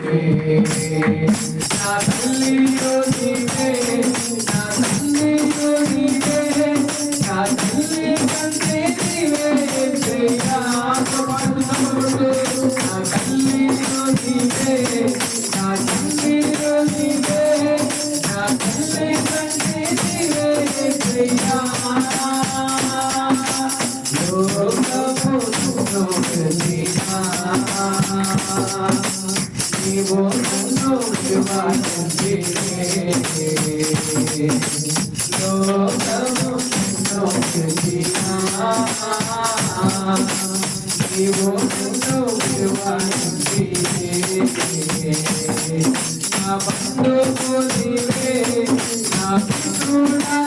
నా తల్లియో నీవే నా తల్లియో నీవే నా తల్లి కంటే నీవే ప్రియా నా తల్లియో నీవే నా తల్లియో నీవే నా తల్లి కంటే నీవే ప్రియా నీవు నన్ను వివాహించి లోకము నన్ను నీవు నన్ను వివాహించి నా బంధువు నీవే నా బంధువుడా